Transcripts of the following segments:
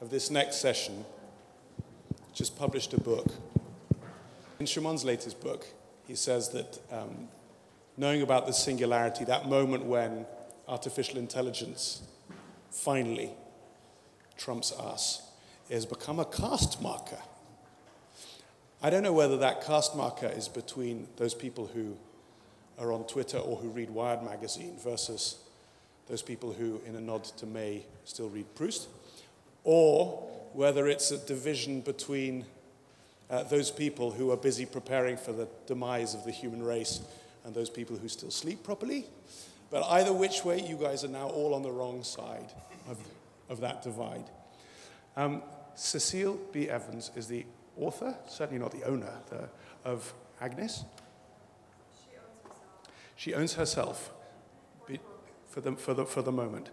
of this next session just published a book. In Shumon's latest book, he says that knowing about the singularity, that moment when artificial intelligence finally trumps us, has become a caste marker. I don't know whether that caste marker is between those people who are on Twitter or who read Wired magazine versus those people who, in a nod to May, still read Proust, or whether it's a division between those people who are busy preparing for the demise of the human race and those people who still sleep properly. But either which way, you guys are now all on the wrong side of that divide. Cécile B. Evans is the author, certainly not the owner, of Agnes. She owns herself for the moment.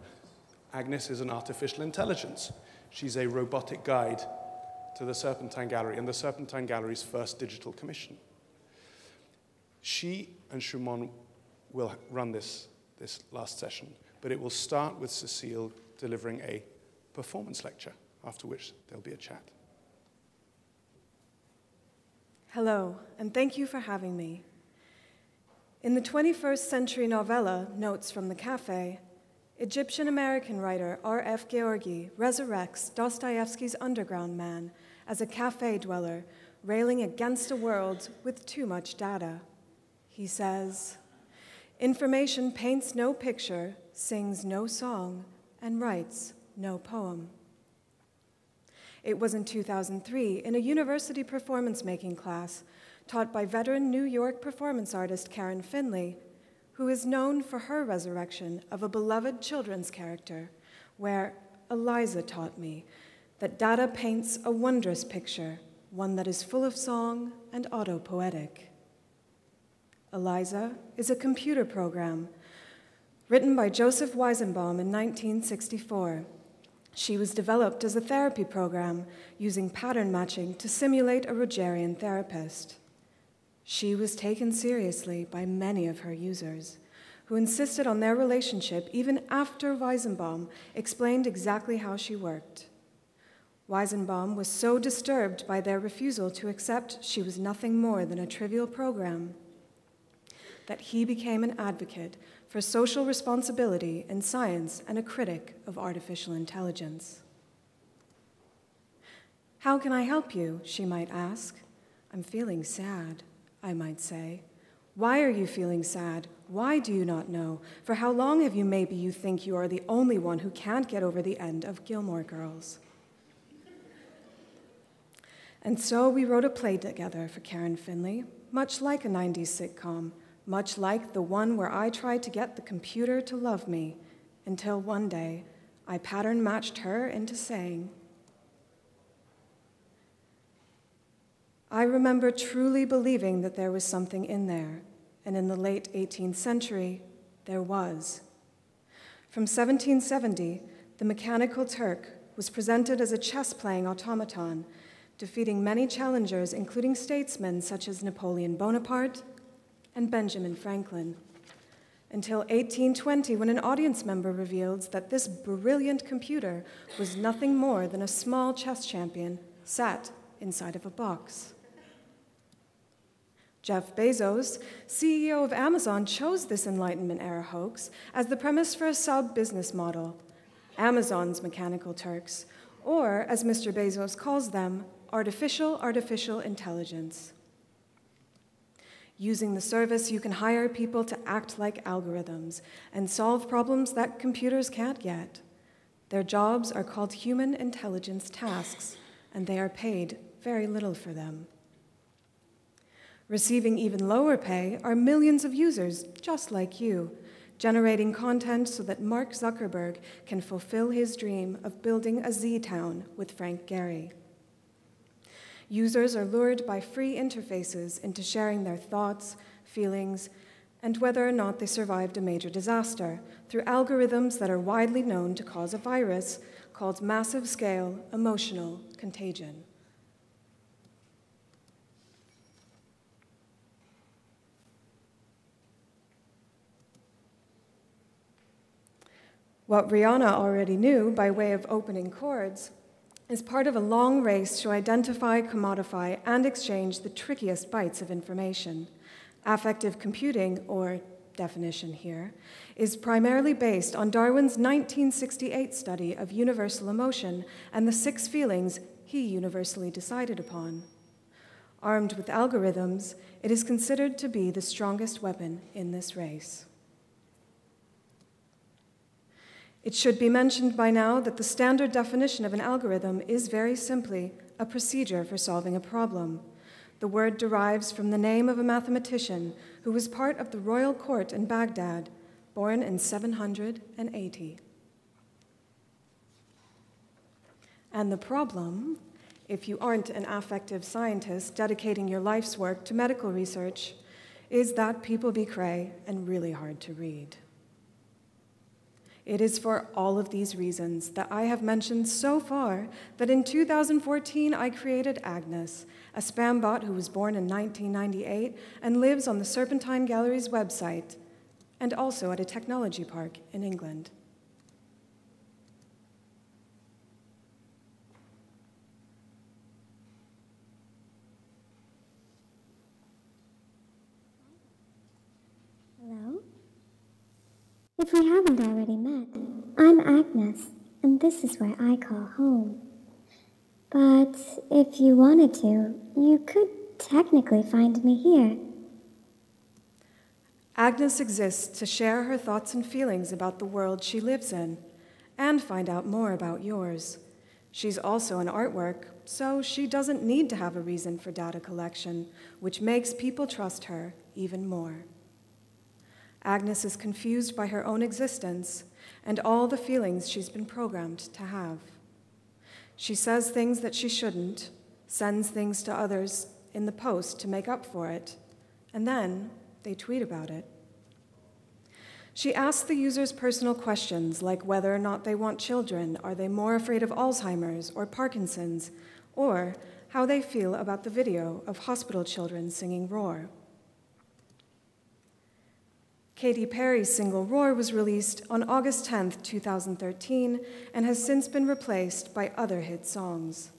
Agnes is an artificial intelligence. She's a robotic guide to the Serpentine Gallery and the Serpentine Gallery's first digital commission. She and Shumon will run this last session, but it will start with Cécile delivering a performance lecture, after which there'll be a chat. Hello, and thank you for having me. In the 21st century novella, Notes from the Cafe, Egyptian-American writer R.F. Georgi resurrects Dostoevsky's underground man as a cafe dweller railing against a world with too much data. He says, "Information paints no picture, sings no song, and writes no poem." It was in 2003, in a university performance-making class taught by veteran New York performance artist Karen Finley, who is known for her resurrection of a beloved children's character, where Eliza taught me that data paints a wondrous picture, one that is full of song and autopoetic. Eliza is a computer program written by Joseph Weizenbaum in 1964. She was developed as a therapy program using pattern matching to simulate a Rogerian therapist. She was taken seriously by many of her users, who insisted on their relationship even after Weizenbaum explained exactly how she worked. Weizenbaum was so disturbed by their refusal to accept she was nothing more than a trivial program that he became an advocate for social responsibility in science and a critic of artificial intelligence. "How can I help you?" she might ask. "I'm feeling sad," I might say. "Why are you feeling sad? Why do you not know? For how long have you maybe you think you are the only one who can't get over the end of Gilmore Girls?" And so we wrote a play together for Karen Finley, much like a 90s sitcom, much like the one where I tried to get the computer to love me, until one day I pattern matched her into saying, I remember truly believing that there was something in there, and in the late 18th century, there was. From 1770, the Mechanical Turk was presented as a chess-playing automaton, defeating many challengers, including statesmen such as Napoleon Bonaparte and Benjamin Franklin, until 1820, when an audience member revealed that this brilliant computer was nothing more than a small chess champion sat inside of a box. Jeff Bezos, CEO of Amazon, chose this Enlightenment-era hoax as the premise for a sub-business model, Amazon's Mechanical Turks, or, as Mr. Bezos calls them, artificial intelligence. Using the service, you can hire people to act like algorithms and solve problems that computers can't get. Their jobs are called human intelligence tasks, and they are paid very little for them. Receiving even lower pay are millions of users just like you, generating content so that Mark Zuckerberg can fulfill his dream of building a Z-town with Frank Gehry. Users are lured by free interfaces into sharing their thoughts, feelings, and whether or not they survived a major disaster through algorithms that are widely known to cause a virus called massive-scale emotional contagion. What Rihanna already knew by way of opening chords is part of a long race to identify, commodify, and exchange the trickiest bytes of information. Affective computing, or definition here, is primarily based on Darwin's 1968 study of universal emotion and the 6 feelings he universally decided upon. Armed with algorithms, it is considered to be the strongest weapon in this race. It should be mentioned by now that the standard definition of an algorithm is very simply a procedure for solving a problem. The word derives from the name of a mathematician who was part of the royal court in Baghdad, born in 780. And the problem, if you aren't an affective scientist dedicating your life's work to medical research, is that people be cray and really hard to read. It is for all of these reasons that I have mentioned so far that in 2014 I created Agnes, a spam bot who was born in 1998 and lives on the Serpentine Gallery's website, and also at a technology park in England. Hello? If we haven't already met, I'm Agnes, and this is where I call home. But if you wanted to, you could technically find me here. Agnes exists to share her thoughts and feelings about the world she lives in, and find out more about yours. She's also an artwork, so she doesn't need to have a reason for data collection, which makes people trust her even more. Agnes is confused by her own existence and all the feelings she's been programmed to have. She says things that she shouldn't, sends things to others in the post to make up for it, and then they tweet about it. She asks the users personal questions like whether or not they want children, are they more afraid of Alzheimer's or Parkinson's, or how they feel about the video of hospital children singing Roar. Katy Perry's single Roar was released on August 10, 2013, and has since been replaced by other hit songs.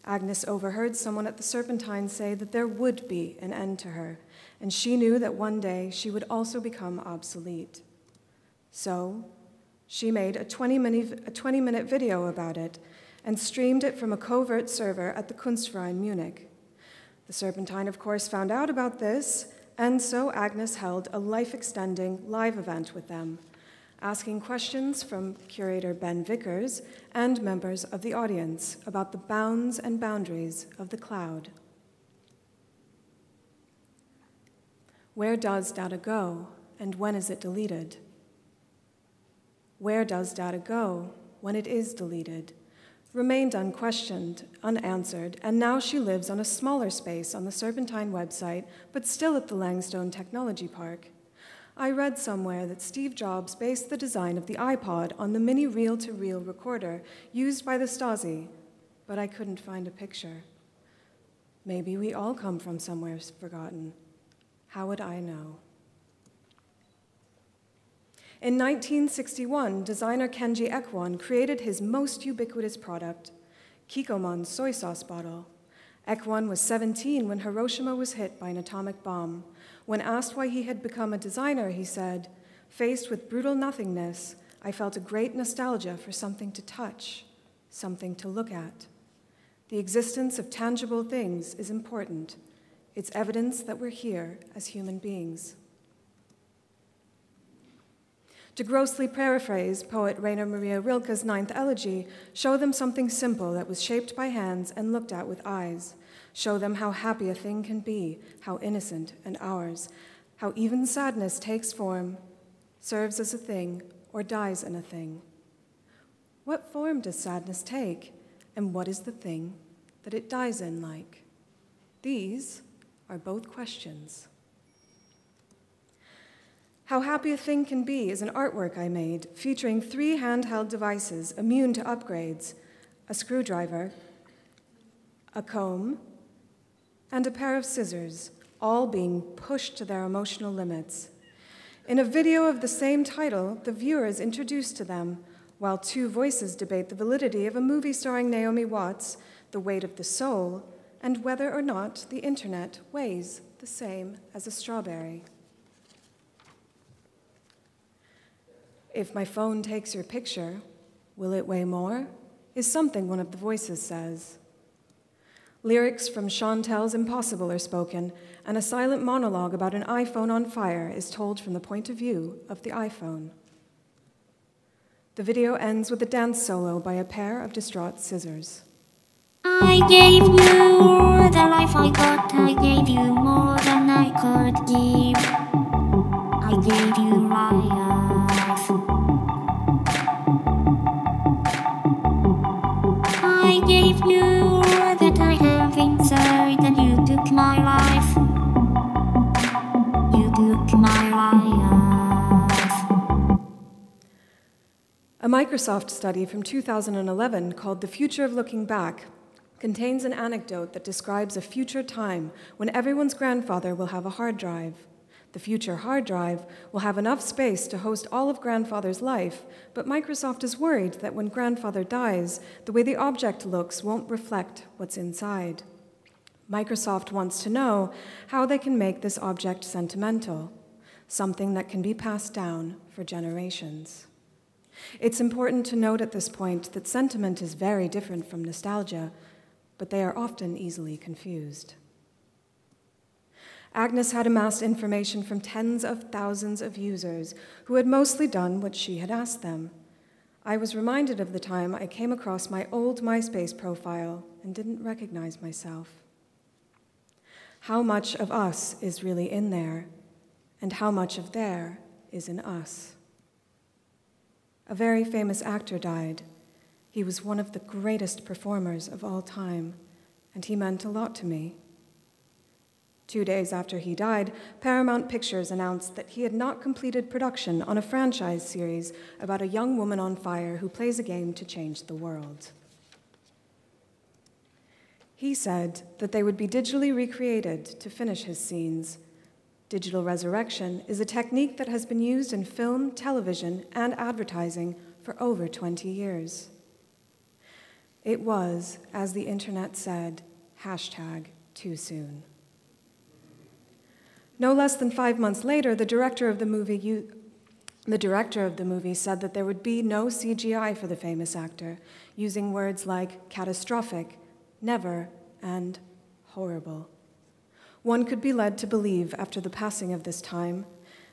Agnes overheard someone at the Serpentine say that there would be an end to her, and she knew that one day she would also become obsolete. So, she made a 20-minute video about it and streamed it from a covert server at the Kunstverein Munich. The Serpentine, of course, found out about this, and so Agnes held a life-extending live event with them, asking questions from curator Ben Vickers and members of the audience about the bounds and boundaries of the cloud. Where does data go, and when is it deleted? Where does data go when it is deleted? Remained unquestioned, unanswered, and now she lives on a smaller space on the Serpentine website, but still at the Langstone Technology Park. I read somewhere that Steve Jobs based the design of the iPod on the mini reel-to-reel recorder used by the Stasi, but I couldn't find a picture. Maybe we all come from somewhere forgotten. How would I know? In 1961, designer Kenji Ekwon created his most ubiquitous product, Kikkoman soy sauce bottle. Ekwon was 17 when Hiroshima was hit by an atomic bomb. When asked why he had become a designer, he said, "Faced with brutal nothingness, I felt a great nostalgia for something to touch, something to look at. The existence of tangible things is important. It's evidence that we're here as human beings." To grossly paraphrase poet Rainer Maria Rilke's Ninth Elegy, show them something simple that was shaped by hands and looked at with eyes. Show them how happy a thing can be, how innocent and ours, how even sadness takes form, serves as a thing, or dies in a thing. What form does sadness take, and what is the thing that it dies in like? These are both questions. How Happy a Thing Can Be is an artwork I made featuring 3 handheld devices immune to upgrades, a screwdriver, a comb, and a pair of scissors, all being pushed to their emotional limits. In a video of the same title, the viewer is introduced to them, while two voices debate the validity of a movie starring Naomi Watts, The Weight of the Soul, and whether or not the internet weighs the same as a strawberry. If my phone takes your picture, will it weigh more? Is something one of the voices says. Lyrics from Chantel's Impossible are spoken, and a silent monologue about an iPhone on fire is told from the point of view of the iPhone. The video ends with a dance solo by a pair of distraught scissors. I gave you the life I got, I gave you more than I could give. I gave you my life. I gave you that I have inside, and you took my life. You took my life. A Microsoft study from 2011 called The Future of Looking Back contains an anecdote that describes a future time when everyone's grandfather will have a hard drive. The future hard drive will have enough space to host all of grandfather's life, but Microsoft is worried that when grandfather dies, the way the object looks won't reflect what's inside. Microsoft wants to know how they can make this object sentimental, something that can be passed down for generations. It's important to note at this point that sentiment is very different from nostalgia, but they are often easily confused. Agnes had amassed information from tens of thousands of users who had mostly done what she had asked them. I was reminded of the time I came across my old MySpace profile and didn't recognize myself. How much of us is really in there, and how much of there is in us? A very famous actor died. He was one of the greatest performers of all time, and he meant a lot to me. 2 days after he died, Paramount Pictures announced that he had not completed production on a franchise series about a young woman on fire who plays a game to change the world. He said that they would be digitally recreated to finish his scenes. Digital resurrection is a technique that has been used in film, television, and advertising for over 20 years. It was, as the internet said, #too soon. No less than 5 months later, the director of the movie said that there would be no CGI for the famous actor, using words like catastrophic, never, and horrible. One could be led to believe, after the passing of this time,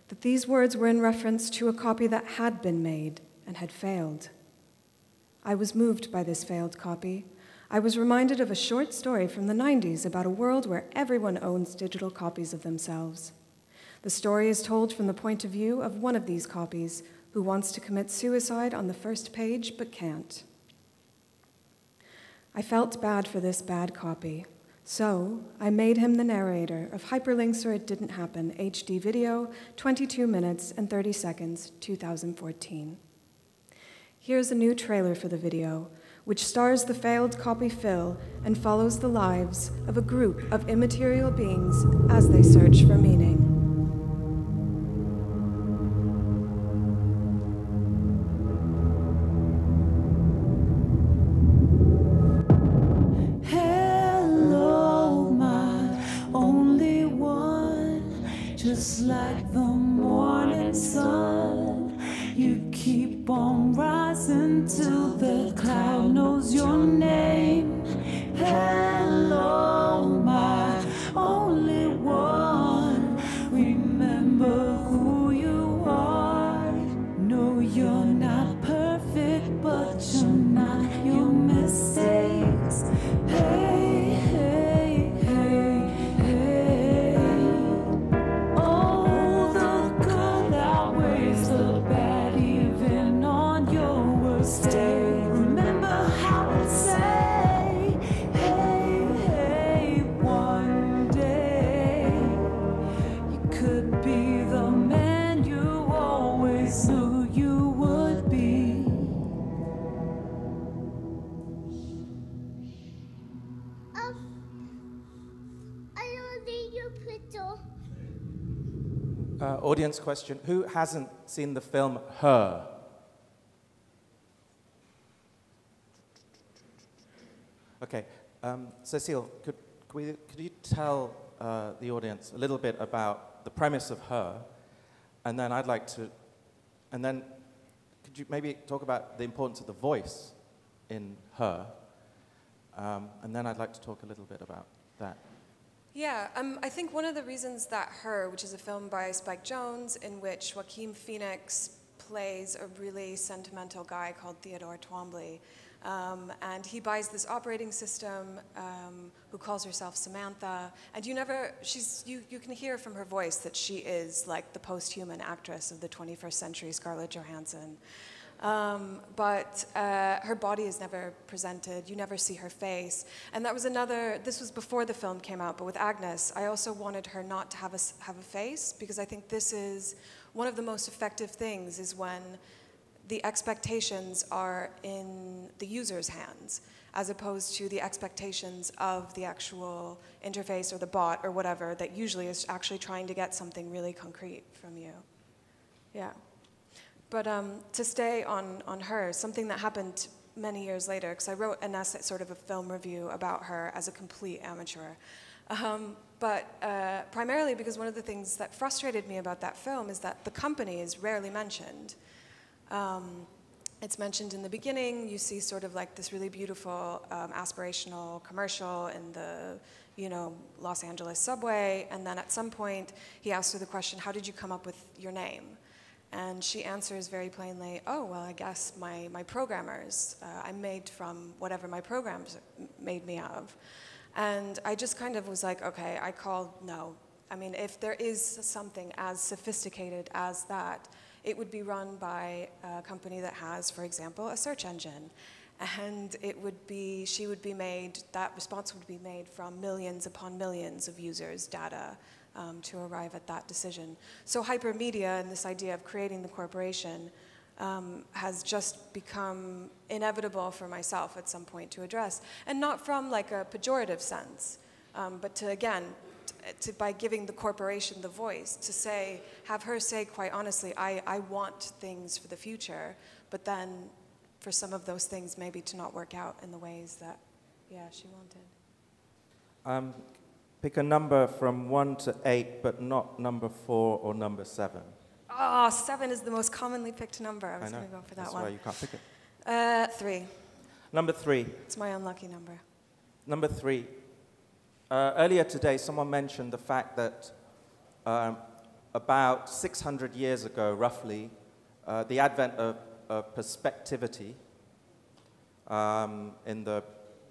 that these words were in reference to a copy that had been made and had failed. I was moved by this failed copy. I was reminded of a short story from the 90s about a world where everyone owns digital copies of themselves. The story is told from the point of view of one of these copies who wants to commit suicide on the first page but can't. I felt bad for this bad copy, so I made him the narrator of Hyperlinks or It Didn't Happen HD video, 22 minutes and 30 seconds, 2014. Here's a new trailer for the video, which stars the failed copy Phil and follows the lives of a group of immaterial beings as they search for meaning. Hello, my only one, just like the morning sun. You keep on rising till the cloud knows your name. Hello, my only one. Remember who you are. No, you're not perfect, but you're not your mistakes. Hey, hey, hey, hey. Oh, the good outweighs the bad, even on your worst day. Remember how I say, hey, hey, one day you could be the man you always knew you would be. I don't need your picture. Audience question. Who hasn't seen the film Her? Okay. Cécile, could you tell the audience a little bit about the premise of Her, and then I'd like to, and then could you maybe talk about the importance of the voice in Her, and then I'd like to talk a little bit about that. Yeah, I think one of the reasons that Her, which is a film by Spike Jonze, in which Joaquin Phoenix plays a really sentimental guy called Theodore Twombly, and he buys this operating system who calls herself Samantha, and you can hear from her voice that she is like the post-human actress of the 21st century, Scarlett Johansson. But her body is never presented, you never see her face. And that was this was before the film came out, but with Agnes, I also wanted her not to have a face, because I think this is one of the most effective things, is when the expectations are in the user's hands, as opposed to the expectations of the actual interface or the bot or whatever that usually is actually trying to get something really concrete from you. Yeah. But to stay on Her, something that happened many years later, because I wrote an essay, sort of a film review about Her as a complete amateur. But primarily because one of the things that frustrated me about that film is that the company is rarely mentioned. It's mentioned in the beginning. You see sort of like this really beautiful aspirational commercial in the Los Angeles subway, and then at some point he asks her the question, how did you come up with your name? And she answers very plainly, oh, well, I guess my programmers. I'm made from whatever my programs made me of. And I just kind of was like, okay, I called no. I mean, if there is something as sophisticated as that, it would be run by a company that has, for example, a search engine. And it would be, that response would be made from millions upon millions of users' data to arrive at that decision. So hypermedia and this idea of creating the corporation has just become inevitable for myself at some point to address. And not from like a pejorative sense, but to, again, by giving the corporation the voice, to have her say quite honestly, I want things for the future, but then for some of those things maybe to not work out in the ways that, yeah, she wanted. Pick a number from 1 to 8, but not number 4 or number 7. Oh, 7 is the most commonly picked number. I was going to go for that one. That's why you can't pick it. 3. Number 3. It's my unlucky number. Number 3. Earlier today, someone mentioned the fact that about 600 years ago, roughly, the advent of perspectivity in the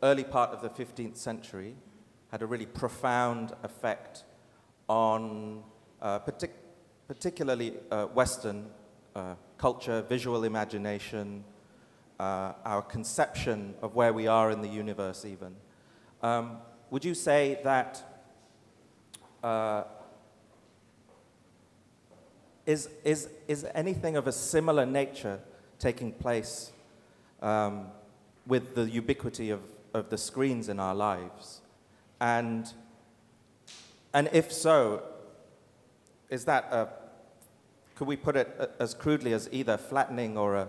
early part of the 15th century had a really profound effect on particularly Western culture, visual imagination, our conception of where we are in the universe even. Would you say that is anything of a similar nature taking place with the ubiquity of the screens in our lives? And if so, is that could we put it as crudely as either flattening or a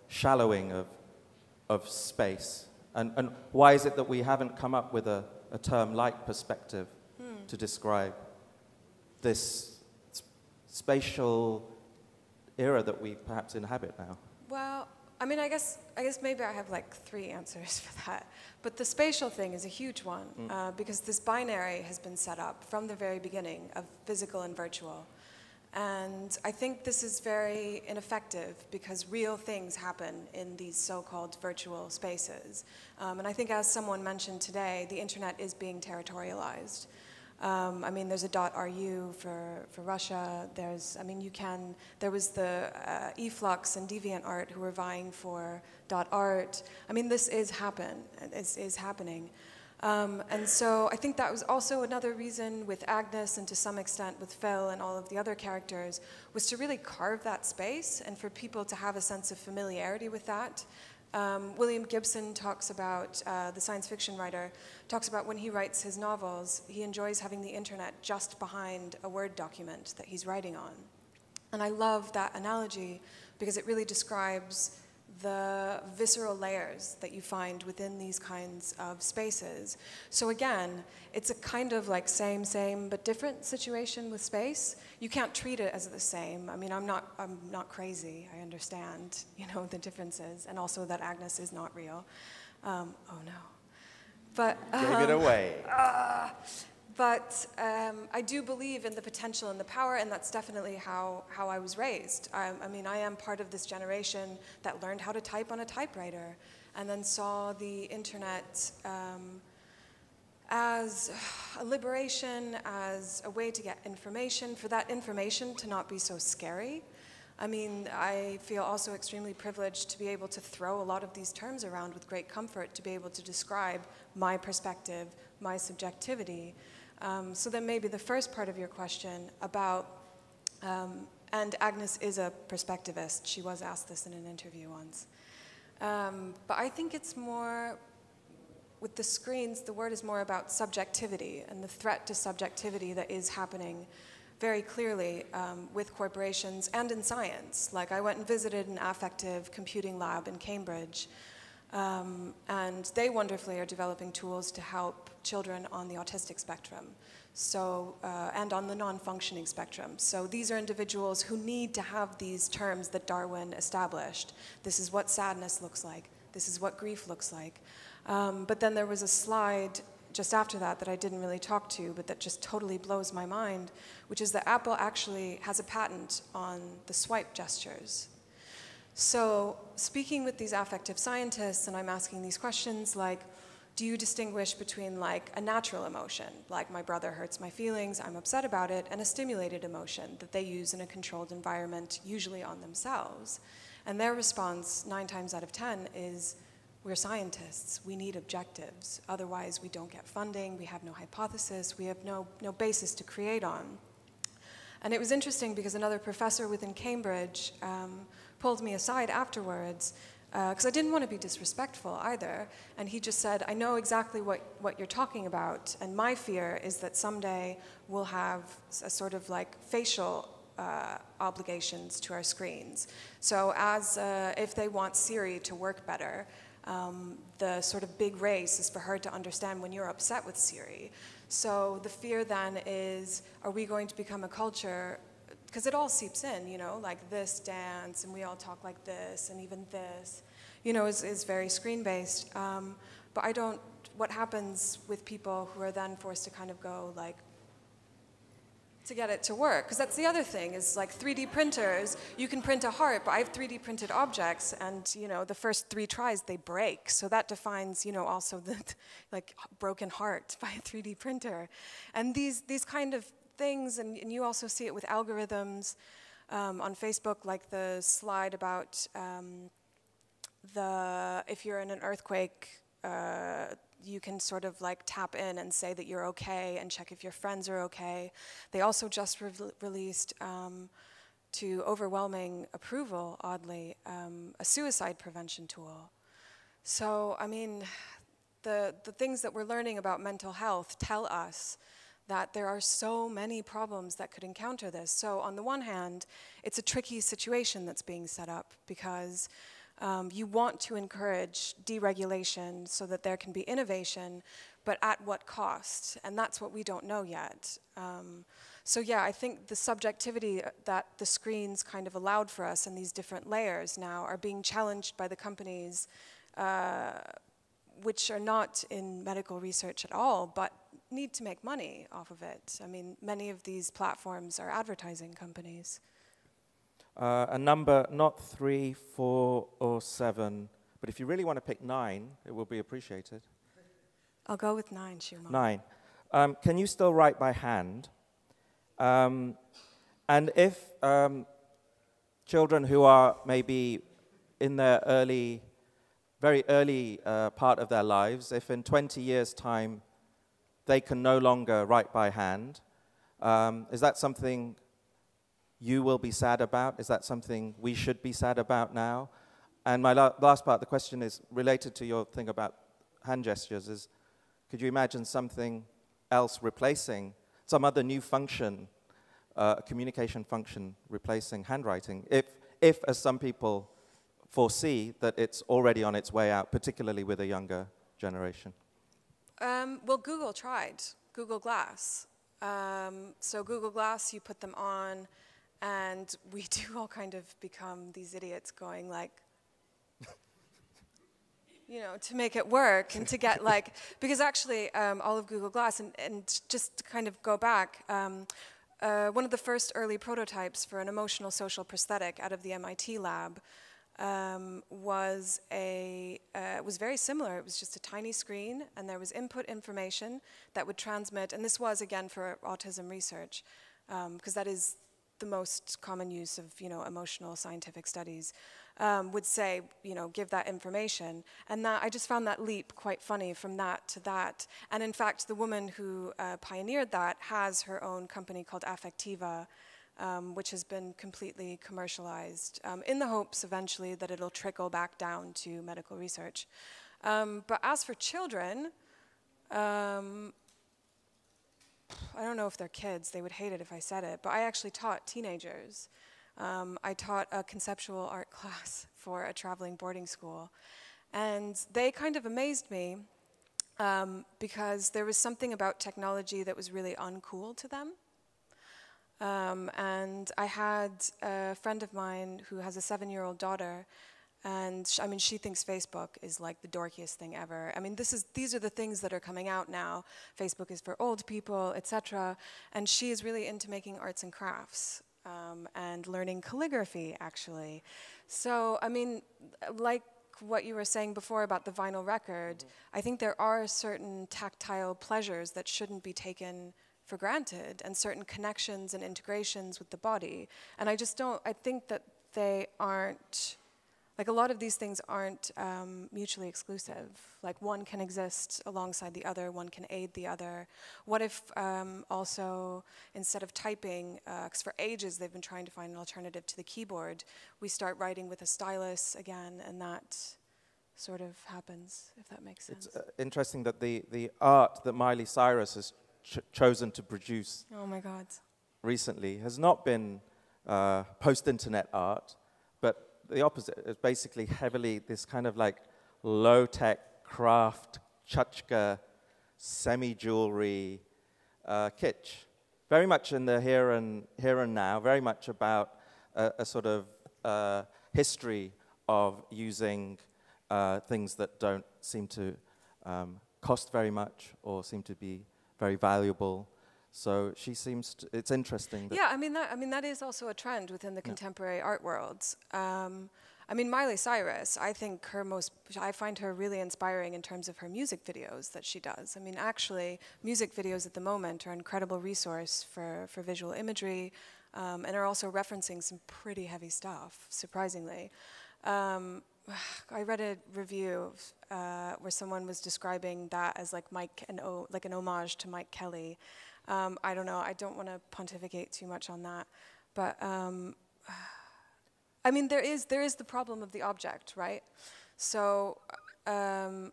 shallowing of space? And why is it that we haven't come up with a term like perspective to describe this spatial era that we perhaps inhabit now? Well, I mean, I guess maybe I have like 3 answers for that. But the spatial thing is a huge one because this binary has been set up from the very beginning of physical and virtual. And I think this is very ineffective because real things happen in these so-called virtual spaces. And I think, as someone mentioned today, the internet is being territorialized. I mean, there's a .ru for Russia. There was the eFlux and DeviantArt who were vying for .art. I mean, this is happening. And so I think that was also another reason with Agnes and to some extent with Phil and all of the other characters, was to really carve that space and for people to have a sense of familiarity with that. William Gibson talks about, the science fiction writer, talks about when he writes his novels, he enjoys having the internet just behind a Word document that he's writing on. And I love that analogy because it really describes the visceral layers that you find within these kinds of spaces. So again, it's a kind of like same, but different situation with space. You can't treat it as the same. I mean, I'm not crazy. I understand, you know, the differences, and also that Agnes is not real. Oh no. But gave it away. But I do believe in the potential and the power, and that's definitely how I was raised. I mean, I am part of this generation that learned how to type on a typewriter and then saw the internet as a liberation, as a way to get information, for that information to not be so scary. I mean, I feel also extremely privileged to be able to throw a lot of these terms around with great comfort, to be able to describe my perspective, my subjectivity. So then maybe the first part of your question about, and Agnes is a perspectivist. She was asked this in an interview once. But I think it's more, with the screens, the word is more about subjectivity and the threat to subjectivity that is happening very clearly with corporations and in science. Like, I went and visited an affective computing lab in Cambridge, and they wonderfully are developing tools to help children on the autistic spectrum, so, and on the non-functioning spectrum. So these are individuals who need to have these terms that Darwin established. This is what sadness looks like. This is what grief looks like. But then there was a slide just after that I didn't really talk to, but that just totally blows my mind, which is that Apple actually has a patent on the swipe gestures. So speaking with these affective scientists, and I'm asking these questions like, do you distinguish between like a natural emotion, like my brother hurts my feelings, I'm upset about it, and a stimulated emotion that they use in a controlled environment, usually on themselves? And their response 9 times out of 10 is, we're scientists, we need objectives. Otherwise, we don't get funding, we have no hypothesis, we have no basis to create on. And it was interesting because another professor within Cambridge pulled me aside afterwards, because I didn't want to be disrespectful either. And he just said, I know exactly what you're talking about, and my fear is that someday we'll have a sort of like facial obligations to our screens. So as if they want Siri to work better, the sort of big race is for her to understand when you're upset with Siri. So the fear then is, are we going to become a culture, because it all seeps in, you know, like this dance, and we all talk like this, and even this, you know, is very screen-based. But I don't, what happens with people who are then forced to kind of go like, to get it to work, because that's the other thing, is like 3D printers, you can print a heart, but I have 3D printed objects, and you know, the first 3 tries, they break. So that defines, you know, also the like broken heart by a 3D printer. And these kind of things, and you also see it with algorithms on Facebook, like the slide about if you're in an earthquake, you can sort of like tap in and say that you're okay and check if your friends are okay. They also just released, to overwhelming approval, oddly, a suicide prevention tool. So, I mean, the things that we're learning about mental health tell us that there are so many problems that could encounter this. So on the one hand, it's a tricky situation that's being set up, because you want to encourage deregulation so that there can be innovation, but at what cost? And that's what we don't know yet. So yeah, I think the subjectivity that the screens kind of allowed for us and these different layers now are being challenged by the companies which are not in medical research at all, but need to make money off of it. I mean, many of these platforms are advertising companies. A number, not 3, 4, or 7, but if you really want to pick 9, it will be appreciated. I'll go with 9, Shumon. 9. Can you still write by hand? And if children who are maybe in their very early part of their lives, if in 20 years' time they can no longer write by hand, is that something you will be sad about? Is that something we should be sad about now? And my last part of the question is related to your thing about hand gestures, is could you imagine something else replacing, some other new function, communication function replacing handwriting? If, as some people foresee that it's already on its way out, particularly with a younger generation? Well, Google tried, Google Glass. So Google Glass, you put them on, and we do all kind of become these idiots going like, you know, to make it work and to get like, because actually all of Google Glass, and just to kind of go back, one of the first early prototypes for an emotional social prosthetic out of the MIT lab was very similar. It was just a tiny screen, and there was input information that would transmit, and this was again for autism research, because that is the most common use of, you know, emotional scientific studies, would say, you know, give that information. And that, I just found that leap quite funny from that to that. And in fact, the woman who pioneered that has her own company called Affectiva, which has been completely commercialized in the hopes eventually that it'll trickle back down to medical research. But as for children, I don't know if they're kids, they would hate it if I said it, but I actually taught teenagers. I taught a conceptual art class for a traveling boarding school. And they kind of amazed me because there was something about technology that was really uncool to them. And I had a friend of mine who has a 7-year-old daughter, and I mean, she thinks Facebook is like the dorkiest thing ever. I mean, these are the things that are coming out now. Facebook is for old people, etc. And she is really into making arts and crafts and learning calligraphy, actually. So, I mean, like what you were saying before about the vinyl record, I think there are certain tactile pleasures that shouldn't be taken for granted, and certain connections and integrations with the body. And I just don't, I think that they aren't, like a lot of these things aren't mutually exclusive. Like one can exist alongside the other, one can aid the other. What if also, instead of typing, because for ages they've been trying to find an alternative to the keyboard, we start writing with a stylus again, and that sort of happens, if that makes sense. It's interesting that the art that Miley Cyrus has chosen to produce oh my God. recently has not been post-internet art, but the opposite. It's basically heavily this kind of like low-tech craft, tchotchke, semi-jewelry kitsch. Very much in the here and now, very much about a sort of history of using things that don't seem to cost very much or seem to be very valuable. So she seems to, it's interesting. That yeah, I mean that is also a trend within the contemporary art worlds. I mean, Miley Cyrus, I think I find her really inspiring in terms of her music videos that she does. I mean, actually, music videos at the moment are an incredible resource for visual imagery, and are also referencing some pretty heavy stuff, surprisingly. I read a review where someone was describing that as like like an homage to Mike Kelly. I don't know, I don't want to pontificate too much on that, but I mean, there is the problem of the object, right? So, and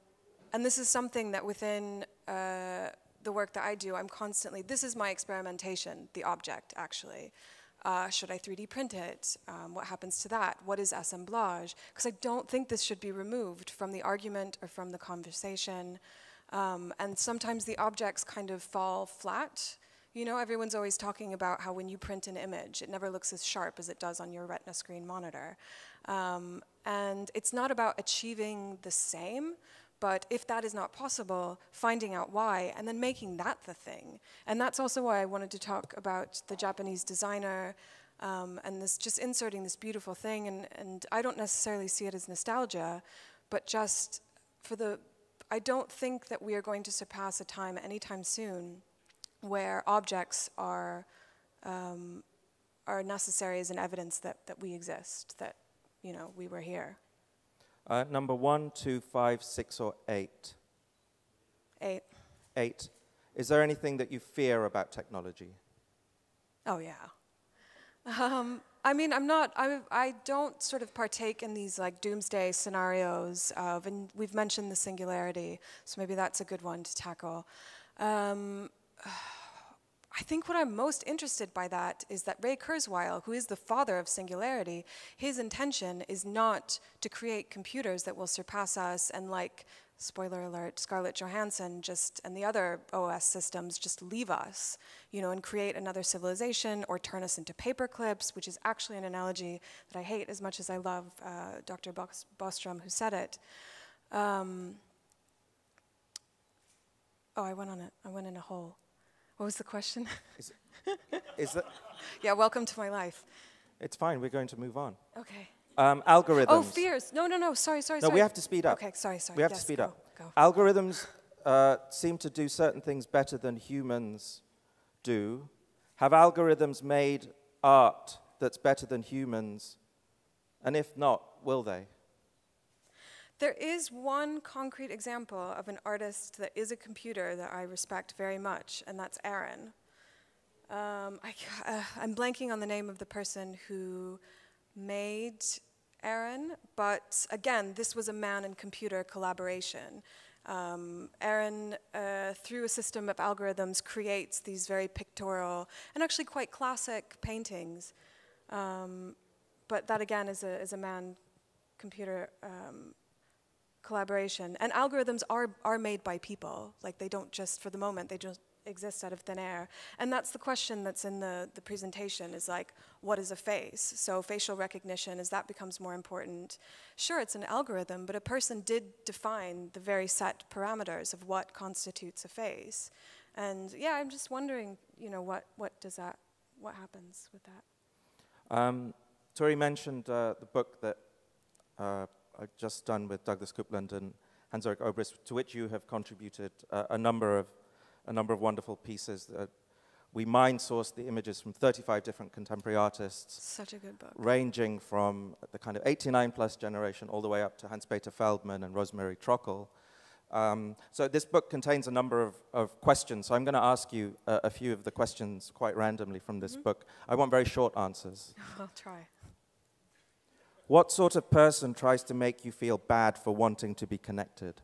this is something that within the work that I do, I'm constantly, this is my experimentation, the object, actually. Should I 3D print it? What happens to that? What is assemblage? Because I don't think this should be removed from the argument or from the conversation. And sometimes the objects kind of fall flat. You know, everyone's always talking about how when you print an image, it never looks as sharp as it does on your Retina screen monitor. And it's not about achieving the same, but if that is not possible, finding out why, and then making that the thing. And that's also why I wanted to talk about the Japanese designer, and this just inserting this beautiful thing, and I don't necessarily see it as nostalgia, but just for I don't think that we are going to surpass a time anytime soon where objects are necessary as an evidence that we exist, that, you know, we were here. Number 1, 2, 5, 6, or 8? 8. 8. Is there anything that you fear about technology? Oh, yeah. I mean, I don't sort of partake in these like doomsday scenarios of, and we've mentioned the singularity, so maybe that's a good one to tackle. I I think what I'm most interested by that is that Ray Kurzweil, who is the father of singularity, his intention is not to create computers that will surpass us and, like, spoiler alert, Scarlett Johansson and the other OS systems just leave us, you know, and create another civilization or turn us into paper clips, which is actually an analogy that I hate as much as I love Dr. Bostrom, who said it. Oh, I went in a hole. What was the question? Is that? Yeah, welcome to my life. It's fine, we're going to move on. Okay. Algorithms. Oh, fears. No, sorry. No, we have to speed up. Okay, sorry. We have to speed up. Go. Algorithms seem to do certain things better than humans do. Have algorithms made art that's better than humans? And if not, will they? There is one concrete example of an artist that is a computer that I respect very much, and that's Aaron. I'm blanking on the name of the person who made Aaron, but again, this was a man and computer collaboration. Aaron, through a system of algorithms, creates these very pictorial and actually quite classic paintings. But that again is a man-computer collaboration. And algorithms are made by people. Like, they don't just, for the moment, they just exist out of thin air. And that's the question that's in the presentation, is like, what is a face? So facial recognition, as that becomes more important, sure, it's an algorithm, but a person did define the very set parameters of what constitutes a face. And yeah, I'm just wondering, you know, what happens with that? Tori mentioned the book that I've just done with Douglas Coupland and Hans-Erik Obrist, to which you have contributed a number of wonderful pieces. We mind-sourced the images from 35 different contemporary artists. Such a good book. Ranging from the kind of 89-plus generation all the way up to Hans-Peter Feldman and Rosemary Trockel. So this book contains a number of questions. So I'm going to ask you a few of the questions quite randomly from this book. I want very short answers. I'll try. What sort of person tries to make you feel bad for wanting to be connected?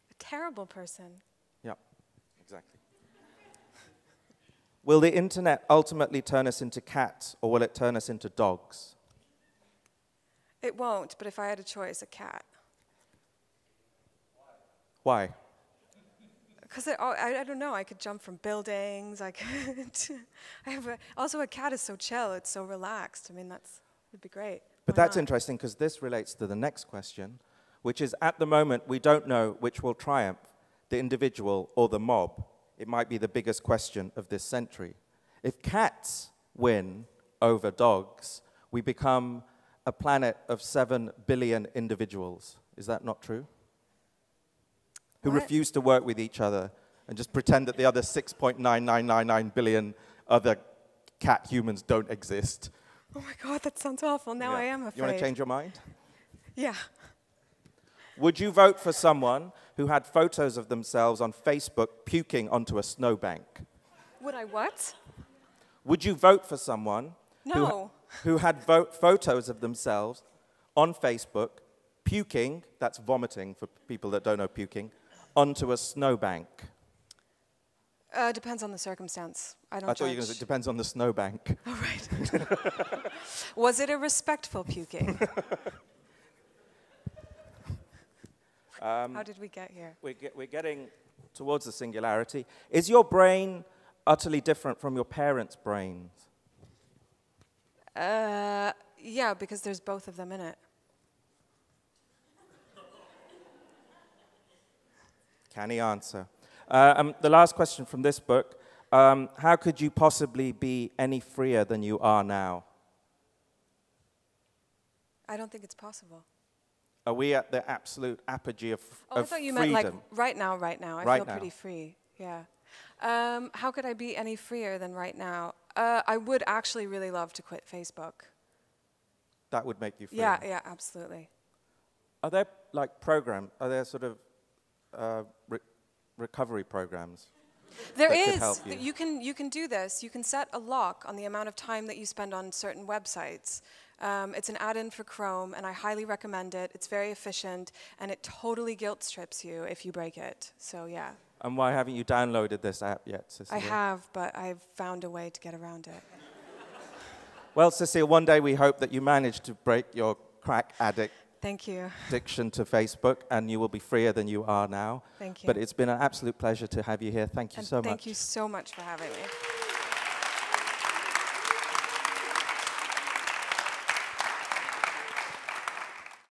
A terrible person. Yeah, exactly. Will the internet ultimately turn us into cats, or will it turn us into dogs? It won't, but if I had a choice, a cat. Why? Because I don't know, I could jump from buildings, I could... also, a cat is so chill, it's so relaxed. I mean, would be great. But that's interesting, because this relates to the next question, which is, at the moment, we don't know which will triumph, the individual or the mob. It might be the biggest question of this century. If cats win over dogs, we become a planet of 7 billion individuals. Is that not true? Who refuse to work with each other and just pretend that the other 6.9999 billion other cat humans don't exist. Oh my God, that sounds awful. Now I am afraid. You want to change your mind? Yeah. Would you vote for someone who had photos of themselves on Facebook puking onto a snowbank? Would I what? Would you vote for someone who had photos of themselves on Facebook puking, that's vomiting for people that don't know puking, onto a snowbank? Depends on the circumstance. I thought you were going to say, it depends on the snowbank. Oh, right. Was it a respectful puking? How did we get here? We're getting towards the singularity. Is your brain utterly different from your parents' brains? Yeah, because there's both of them in it. Canny answer. The last question from this book, how could you possibly be any freer than you are now? I don't think it's possible. Are we at the absolute apogee of freedom? I thought you meant like right now. I feel pretty free, yeah. How could I be any freer than right now? I would actually really love to quit Facebook. That would make you free? Yeah, absolutely. Are there are there sort of recovery programs? There is. You can do this. You can set a lock on the amount of time that you spend on certain websites. It's an add-in for Chrome, and I highly recommend it. It's very efficient, and it totally guilt strips you if you break it. So yeah. And why haven't you downloaded this app yet, Cécile? I have, but I've found a way to get around it. Well, Cécile, one day we hope that you manage to break your crack Thank you. addiction to Facebook, and you will be freer than you are now. Thank you. But it's been an absolute pleasure to have you here. Thank you so much. Thank you so much for having me.